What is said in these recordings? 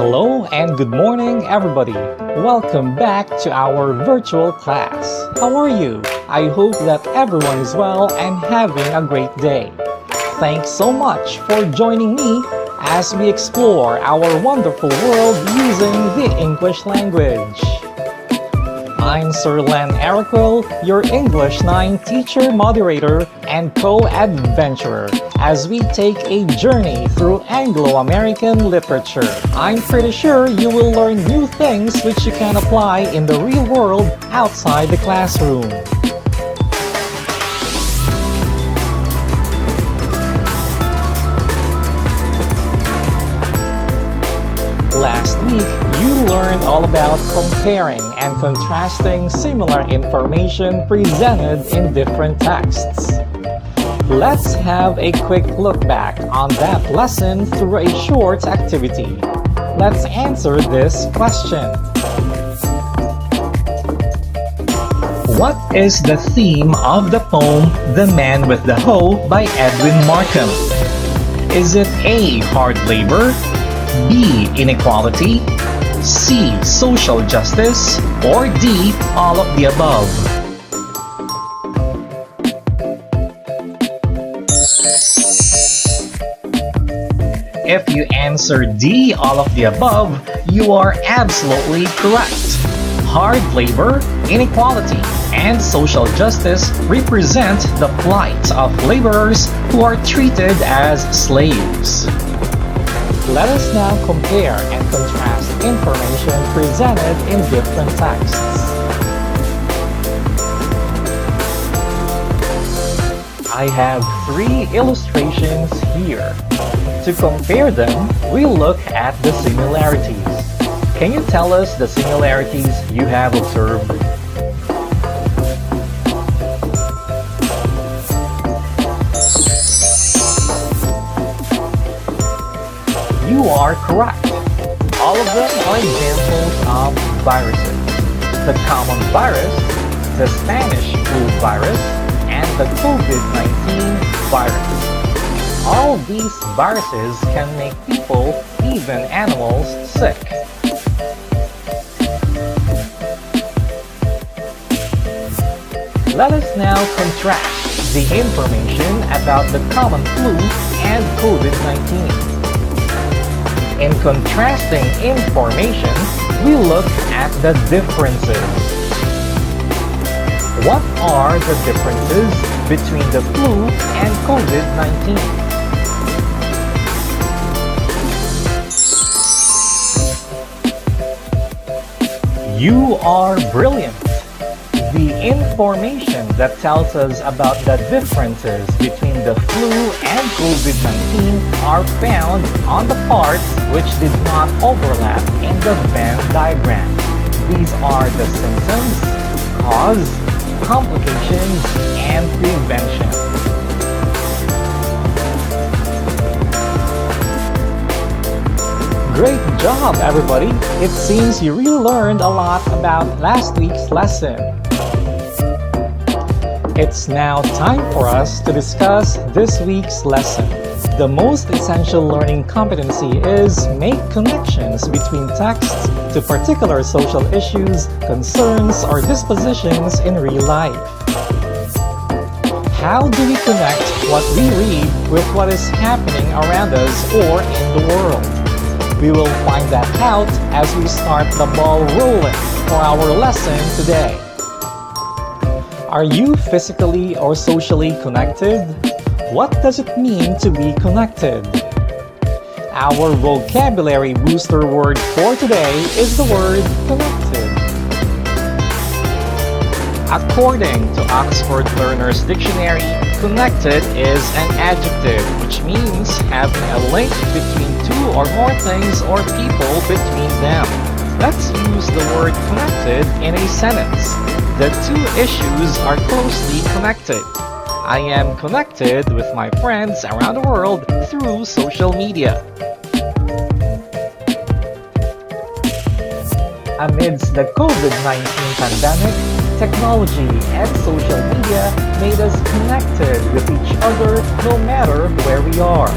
Hello and good morning, everybody. Welcome back to our virtual class. How are you? I hope that everyone is well and having a great day. Thanks so much for joining me as we explore our wonderful world using the English language. I'm Sir Len Eriquil, your English 9 teacher moderator and co-adventurer as we take a journey through Anglo-American literature. I'm pretty sure you will learn new things which you can apply in the real world outside the classroom. Last week, you learned all about comparing and contrasting similar information presented in different texts. Let's have a quick look back on that lesson through a short activity. Let's answer this question. What is the theme of the poem The Man with the Hoe by Edwin Markham? Is it A. Hard labor, B. Inequality, C. Social justice, or D. All of the above? If you answer D. All of the above, you are absolutely correct. Hard labor, inequality, and social justice represent the plight of laborers who are treated as slaves. Let us now compare and contrast information presented in different texts. I have 3 illustrations here. To compare them, we'll look at the similarities. Can you tell us the similarities you have observed? You are correct. All of them are examples of viruses. The common virus, the Spanish flu virus, and the COVID-19 virus. All these viruses can make people, even animals, sick. Let us now contrast the information about the common flu and COVID-19. In contrasting information, we look at the differences. What are the differences between the flu and COVID-19? You are brilliant! The information that tells us about the differences between the flu and COVID-19 are found on the parts which did not overlap in the Venn diagram. These are the symptoms, cause, complications, and prevention. Great job, everybody! It seems you really learned a lot about last week's lesson. It's now time for us to discuss this week's lesson. The most essential learning competency is make connections between texts to particular social issues, concerns, or dispositions in real life. How do we connect what we read with what is happening around us or in the world? We will find that out as we start the ball rolling for our lesson today. Are you physically or socially connected? What does it mean to be connected? Our vocabulary booster word for today is the word connected. According to Oxford Learner's Dictionary, connected is an adjective which means having a link between 2 or more things or people between them. Let's use the word connected in a sentence. The 2 issues are closely connected. I am connected with my friends around the world through social media. Amidst the COVID-19 pandemic, technology and social media made us connected with each other no matter where we are.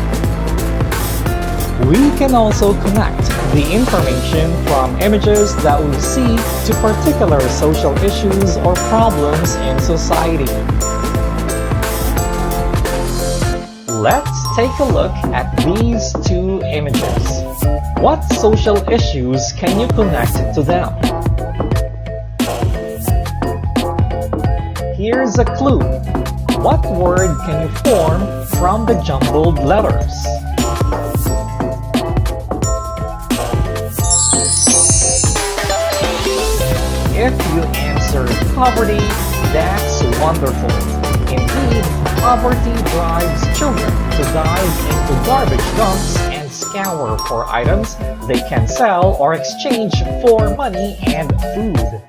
We can also connect the information from images that we see to particular social issues or problems in society. Let's take a look at these two images. What social issues can you connect to them? Here's a clue. What word can you form from the jumbled letters? If you answered poverty, that's wonderful. Indeed, poverty drives children to dive into garbage dumps and scour for items they can sell or exchange for money and food.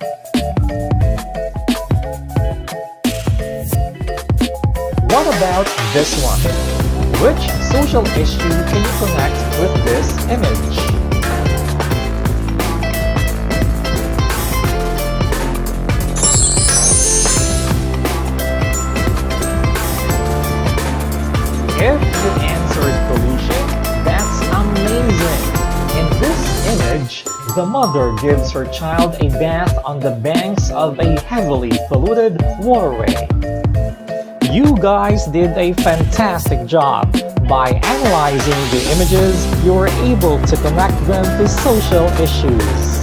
What about this one? Which social issue can you connect with this image? If you answered pollution, that's amazing! In this image, the mother gives her child a bath on the banks of a heavily polluted waterway. You guys did a fantastic job. By analyzing the images, you were able to connect them to social issues.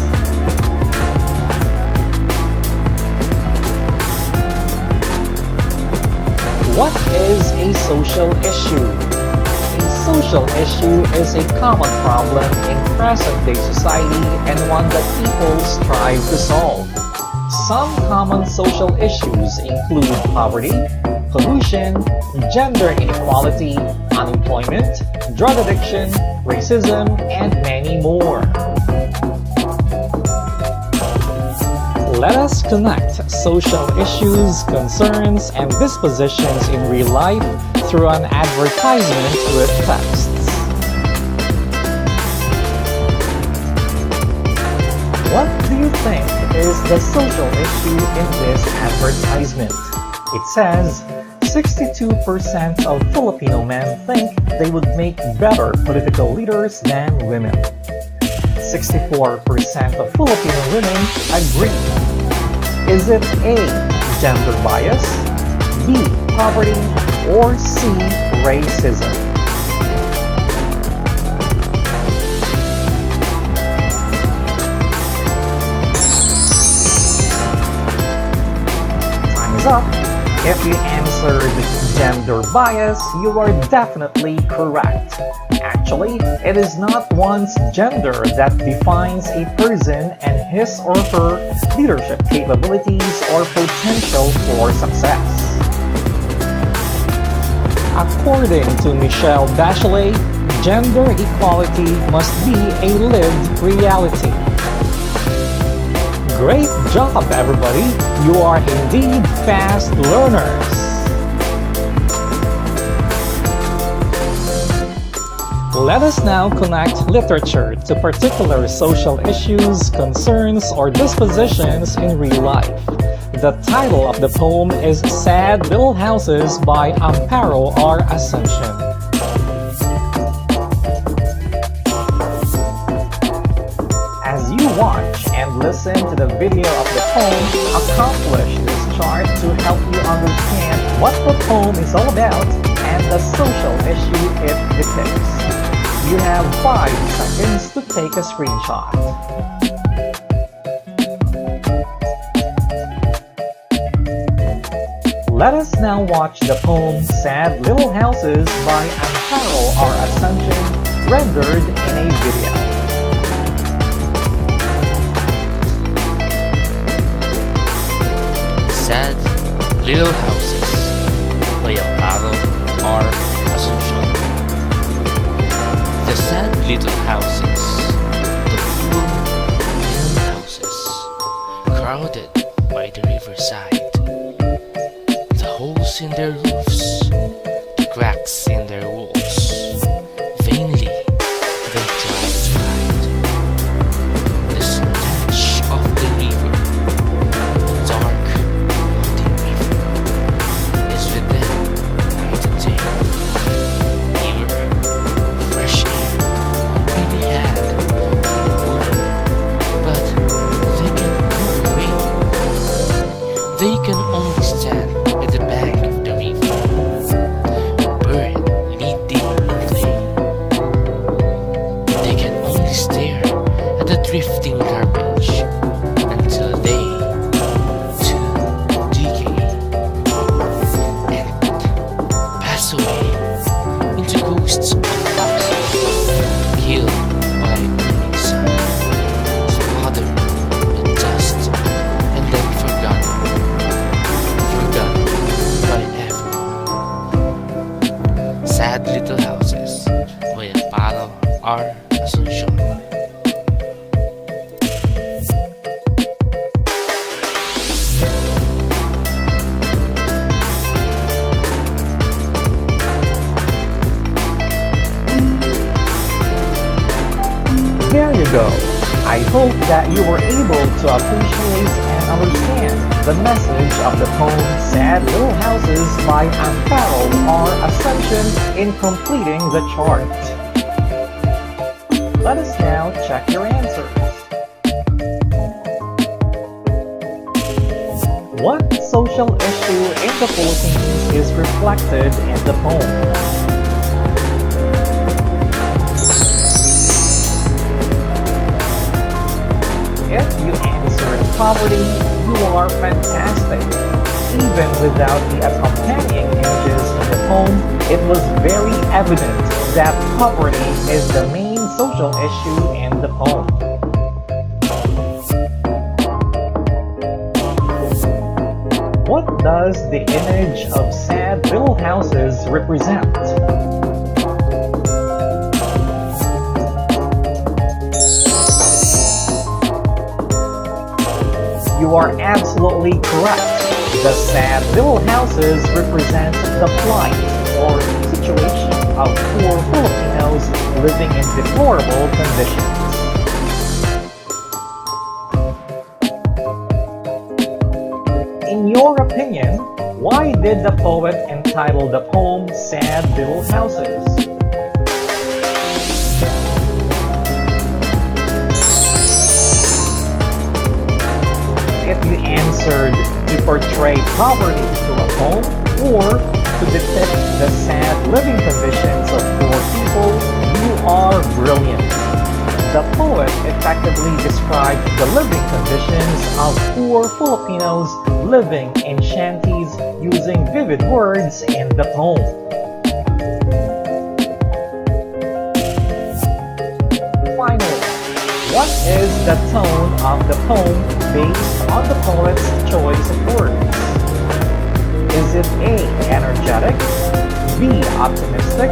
What is a social issue? A social issue is a common problem in present-day society and one that people strive to solve. Some common social issues include poverty, pollution, gender inequality, unemployment, drug addiction, racism, and many more. Let us connect social issues, concerns, and dispositions in real life through an advertisement with texts. What do you think is the social issue in this advertisement? It says, 62% of Filipino men think they would make better political leaders than women. 64% of Filipino women agree. Is it A, gender bias, B, poverty, or C, racism? Time is up. If you answered gender bias, you are definitely correct. Actually, it is not one's gender that defines a person and his or her leadership capabilities or potential for success. According to Michelle Bachelet, gender equality must be a lived reality. Great job, everybody! You are indeed fast learners! Let us now connect literature to particular social issues, concerns, or dispositions in real life. The title of the poem is Sad Little Houses by Amparo R. Asuncion. As you watch and listen to the video of the poem, accomplish this chart to help you understand what the poem is all about and the social issue it depicts. You have 5 seconds to take a screenshot. Let us now watch the poem Sad Little Houses by Amparo R. Asuncion, rendered in a video. Sad Little Houses by Amparo R. Asuncion. The sad little houses, the poor little houses, crowded by the riverside, the holes in their roofs, the cracks in their walls, vainly they try to hide. The stench of the river, the dark, haunting river, is with them night and day. Fresh air, really drifting garbage until they to decay and pass away into ghosts of foxes killed by burning sun, smothered with dust, and then forgotten forever. Sad little houses by Amparo R. Asuncion. There you go. I hope that you were able to appreciate and understand the message of the poem Sad Little Houses by Amparo R. Asuncion in completing the chart. Let us now check your answers. What social issue in the Philippines is reflected in the poem? If you answered poverty, you are fantastic. Even without the accompanying images in the poem, it was very evident that poverty is the main social issue in the poem. What does the image of sad little houses represent? You are absolutely correct. The sad little houses represent the plight or situation of poor Filipinos living in deplorable conditions. In your opinion, why did the poet entitle the poem Sad Little Houses? If you answered to portray poverty through a poem or to depict the sad living conditions of poor people, you are brilliant. The poet effectively described the living conditions of poor Filipinos living in shanties using vivid words in the poem. Finally, what is the tone of the poem based on the poet's choice of words? Is it A. energetic, B. optimistic,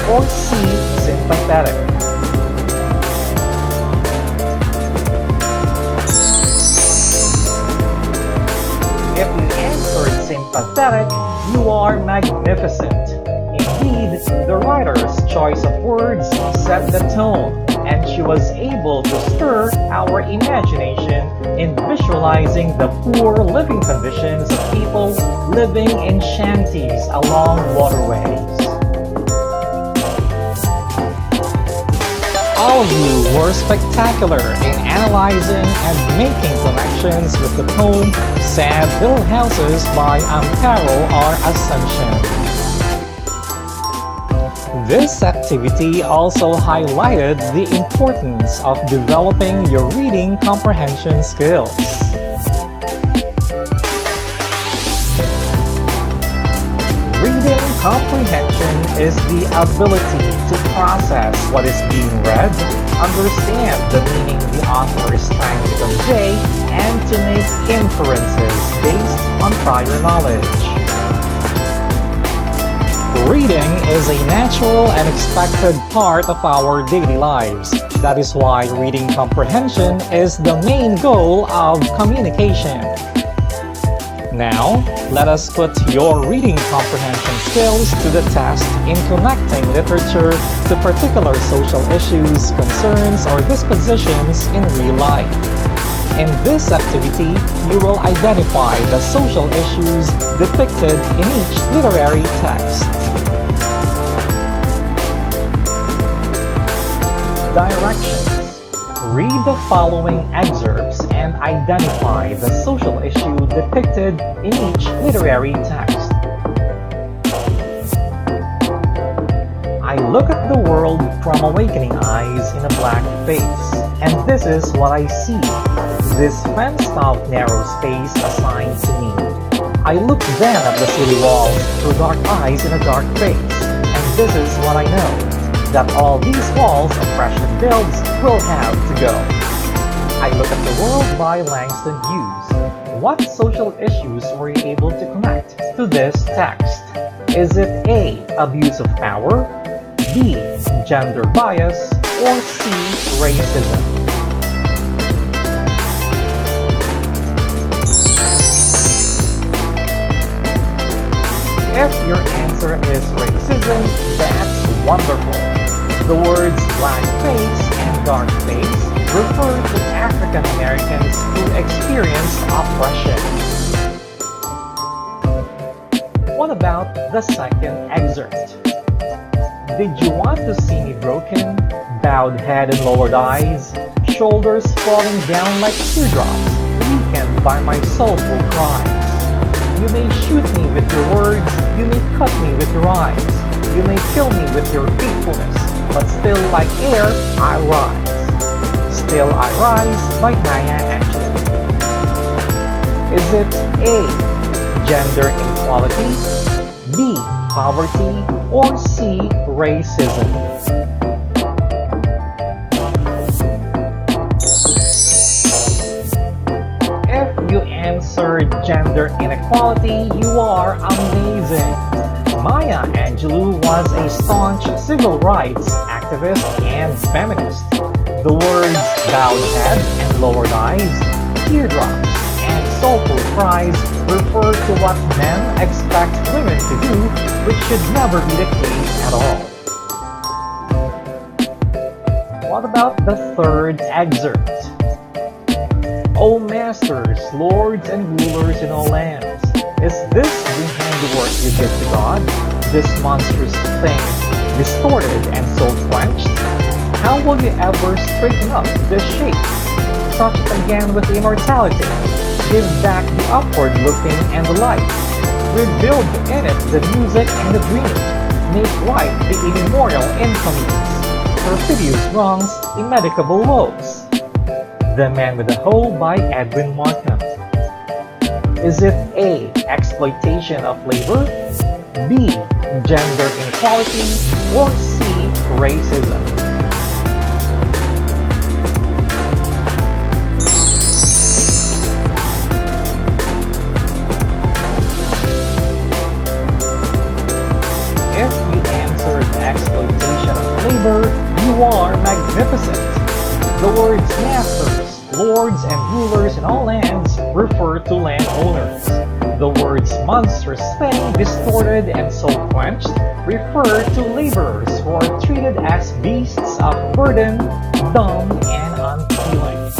or C. sympathetic? If you answered sympathetic, you are magnificent. Indeed, the writer's choice of words set the tone, and she was able to stir our imagination in visualizing the poor living conditions of people living in shanties along waterways. All of you were spectacular in analyzing and making connections with the poem Sad Little Houses by Amparo R. Asuncion. This activity also highlighted the importance of developing your reading comprehension skills. Reading comprehension is the ability to process what is being read, understand the meaning the author is trying to convey, and to make inferences based on prior knowledge. Reading is a natural and expected part of our daily lives. That is why reading comprehension is the main goal of communication. Now, let us put your reading comprehension skills to the test in connecting literature to particular social issues, concerns, or dispositions in real life. In this activity, you will identify the social issues depicted in each literary text. Directions. Read the following excerpts and identify the social issue depicted in each literary text. I look at the world from awakening eyes in a black face, and this is what I see. This fenced-off narrow space assigned to me. I look then at the city walls through dark eyes in a dark face, and this is what I know, that all these walls oppression builds will have to go. I look at the world by Langston Hughes. What social issues were you able to connect to this text? Is it A, abuse of power, B, gender bias, or C, racism? If your answer is racism, that's wonderful. The words blackface and dark face refer to African Americans who experienced oppression. What about the second excerpt? Did you want to see me broken, bowed head and lowered eyes, shoulders falling down like teardrops, weakened by my soulful cries? You may shoot me with your words, you may cut me with your eyes, you may kill me with your faithfulness, but still like air, I rise. Still I rise by Maya Angelou. Is it A, gender inequality, B, poverty, or C, racism? If you answered gender inequality, you are amazing. Maya Angelou was a staunch civil rights activist and feminist. The words bowed head and lowered eyes, teardrops, and soulful cries refer to what men expect women to do, which should never be the case at all. What about the third excerpt? O masters, lords, and rulers in all lands, is this the handiwork you give to God, this monstrous thing, distorted and soul-quenched? How will you ever straighten up this shape? Touch it again with immortality. Give back the upward looking and the light. Rebuild in it the music and the dream. Make right the immemorial infamies, perfidious wrongs, immedicable woes. The Man with the Hoe by Edwin Markham. Is it A, exploitation of labor, B, gender inequality, or C, racism? If you answered exploitation of labor, you are magnificent. The words masters, lords, and rulers in all lands refer to landowners. The words monstrous thing, distorted, and soul-quenched refer to laborers who are treated as beasts of burden, dumb, and unfeeling.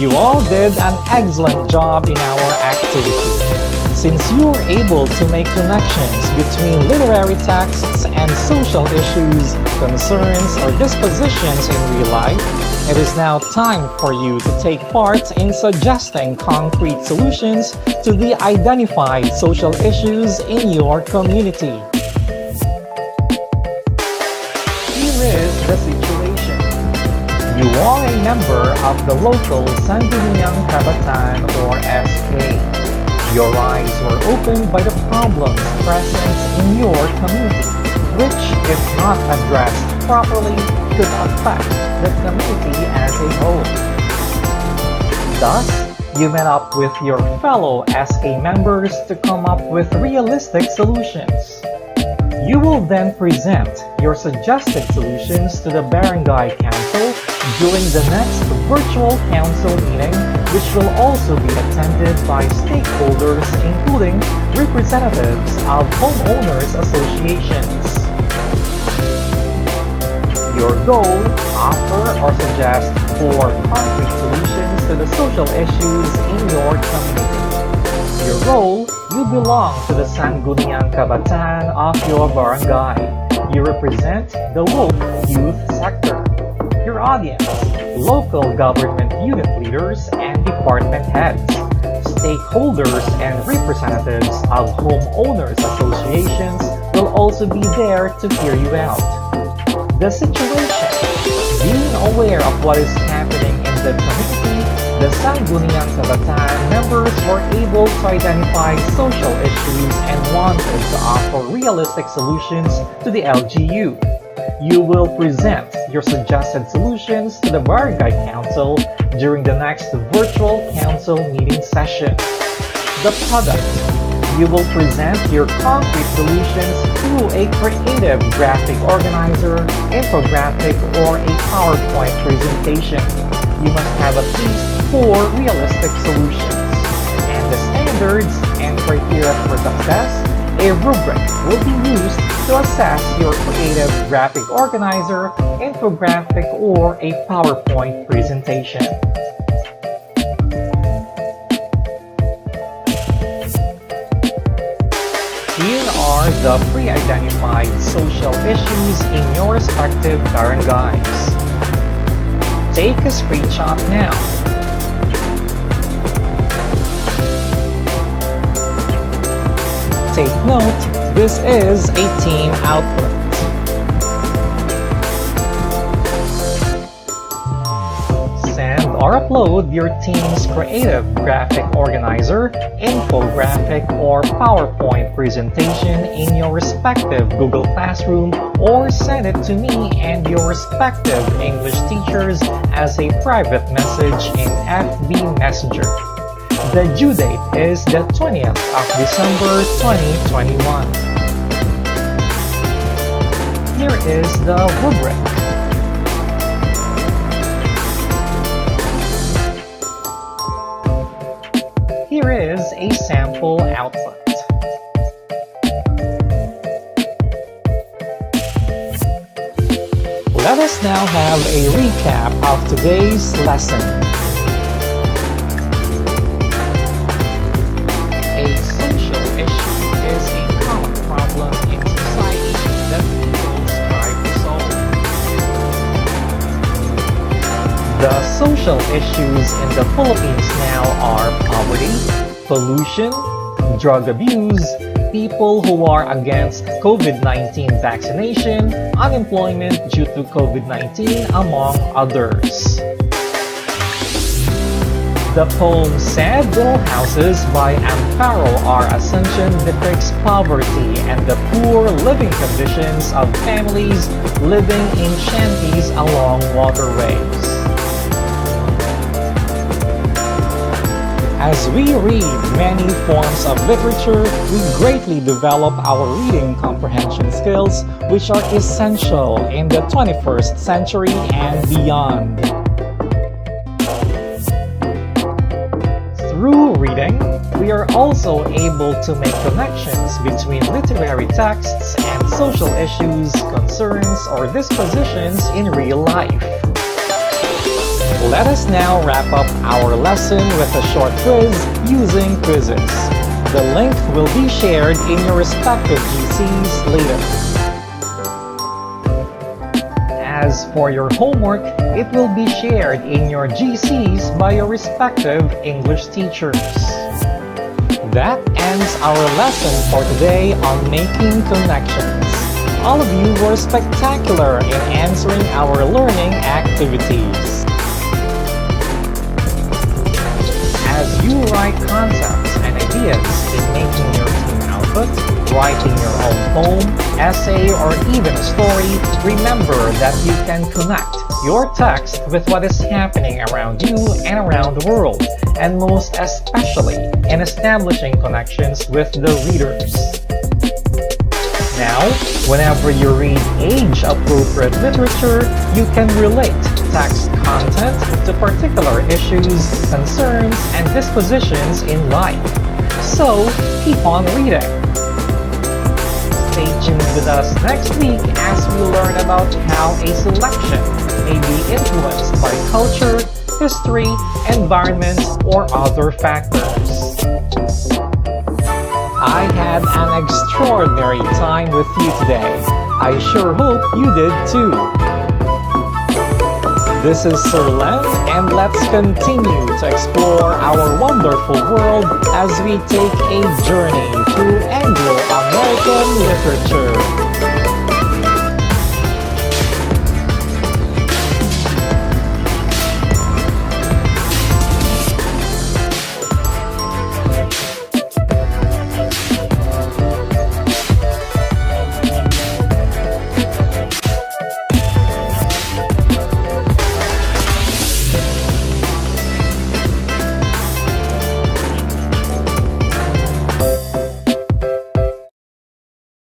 You all did an excellent job in our activity. Since you were able to make connections between literary texts and social issues, concerns, or dispositions in real life, it is now time for you to take part in suggesting concrete solutions to the identified social issues in your community. Here is the situation. You are a member of the local Sangguniang Kabataan or SK. Your eyes were opened by the problems present in your community, which, if not addressed properly, could affect the community as a whole. Thus, you met up with your fellow SK members to come up with realistic solutions. You will then present your suggested solutions to the Barangay Council during the next virtual council meeting, which will also be attended by stakeholders including representatives of homeowners associations. Your goal, offer or suggest 4 concrete solutions to the social issues in your community. Your role, you belong to the Sangguniang Kabataan of your barangay. You represent the woke youth sector. Your audience, local government unit leaders and department heads, stakeholders and representatives of homeowners associations will also be there to hear you out. the situation. Being aware of what is happening in the community, the Sangguniang Kabataan members were able to identify social issues and wanted to offer realistic solutions to the LGU. You will present your suggested solutions to the Barangay Council during the next virtual council meeting session. The product. You will present your concrete solutions through a creative graphic organizer, infographic, or a PowerPoint presentation. You must have at least 4 realistic solutions. And the standards and criteria for success, a rubric will be used to assess your creative graphic organizer, infographic, or a PowerPoint presentation. Here are the pre-identified social issues in your respective barangays. Take a screenshot now. Take note, this is a team output. Send or upload your team's creative graphic organizer, infographic, or PowerPoint presentation in your respective Google Classroom, or send it to me and your respective English teachers as a private message in FB Messenger. The due date is the 20th of December 2021. Here is the rubric. Here is a sample output. Let us now have a recap of today's lesson. A social issue is a common problem in society that people strive to solve. The social issues in the Philippines now are poverty, pollution, drug abuse, people who are against COVID-19 vaccination, unemployment due to COVID-19, among others. The poem Sad Little Houses by Amparo R. Ascension depicts poverty and the poor living conditions of families living in shanties along waterways. As we read many forms of literature, we greatly develop our reading comprehension skills, which are essential in the 21st century and beyond. Through reading, we are also able to make connections between literary texts and social issues, concerns, or dispositions in real life. Let us now wrap up our lesson with a short quiz using quizzes. The link will be shared in your respective GCs later. As for your homework, it will be shared in your GCs by your respective English teachers. That ends our lesson for today on making connections. All of you were spectacular in answering our learning activities. As you write concepts and ideas in making your team output, writing your own poem, essay, or even a story, remember that you can connect your text with what is happening around you and around the world, and most especially in establishing connections with the readers. Now, whenever you read age-appropriate literature, you can relate text content to particular issues, concerns, and dispositions in life. So, keep on reading. Stay tuned with us next week as we learn about how a selection may be influenced by culture, history, environment, or other factors. I had an extraordinary time with you today. I sure hope you did too. This is Sir Len, and let's continue to explore our wonderful world as we take a journey through Anglo-American literature.